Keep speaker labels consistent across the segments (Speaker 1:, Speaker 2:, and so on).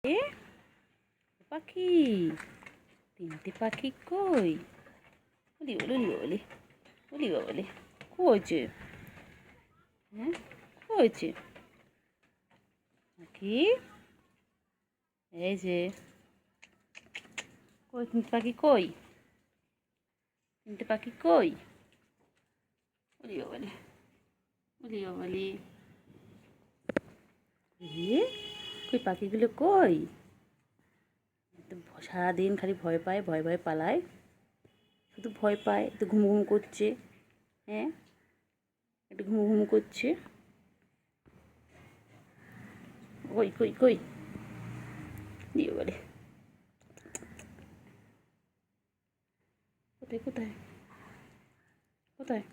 Speaker 1: এ পাখি, তিনটে পাখি কই? ওলি ওলি ওলি ওলি বাবালি, কী হয়েছে? হ্যাঁ, কী হয়েছে পাখি? এই যে কই তিনটে পাখি কই? তিনটে পাখি কই? ওলি বাবালি ওলি বাবালি, কই পাখিগুলো কই? সারাদিন খালি ভয় পায়, ভয় ভয় পালায়, শুধু ভয় পায়। একটু ঘুমু ঘুমু করছে, হ্যাঁ একটু ঘুমু ঘুমু করছে। কই কই কই? দিয়ে বলে কোথায় কোথায় কোথায়?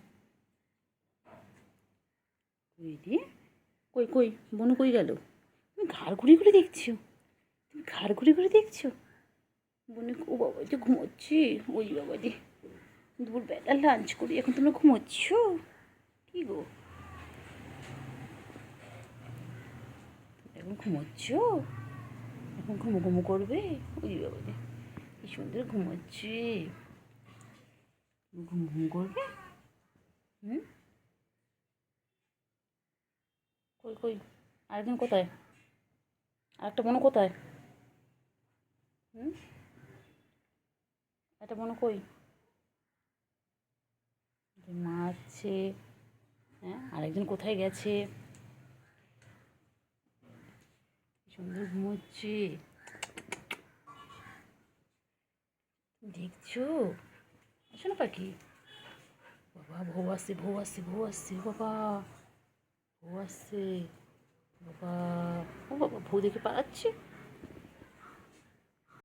Speaker 1: কই রে? কই কই বনু কই গেল? তুমি ঘাড় ঘুরে ঘুরে দেখছো? তুমি ঘাড় ঘুরে ঘুরে দেখছো? বনু ও বাবা, যে ঘুমোচ্ছি। ওই বাবা রে, দুপুরবেলা লাঞ্চ করি, এখন তোমরা ঘুমোচ্ছ? কি গো, এখন ঘুমোচ্ছ? এখন ঘুমো ঘুমো করবে? ওই বাবা রে, কি সুন্দর ঘুমোচ্ছে। ঘুম ঘুম করবে? হুম, কই কই আরেকজন কোথায়? আরেকটা বোনও কোথায়? হুম, একটা বোনও কই? মা আছে, হ্যাঁ আরেকজন কোথায় গেছে? সুন্দর ঘুমোচ্ছে, দেখছো? আসো না পাখি। বাবা বউ আসছে, বউ আসছে, বউ আসছে, বাবা বউ আসছে, বাবা ও বাবা বউ দেখে পালাচ্ছে।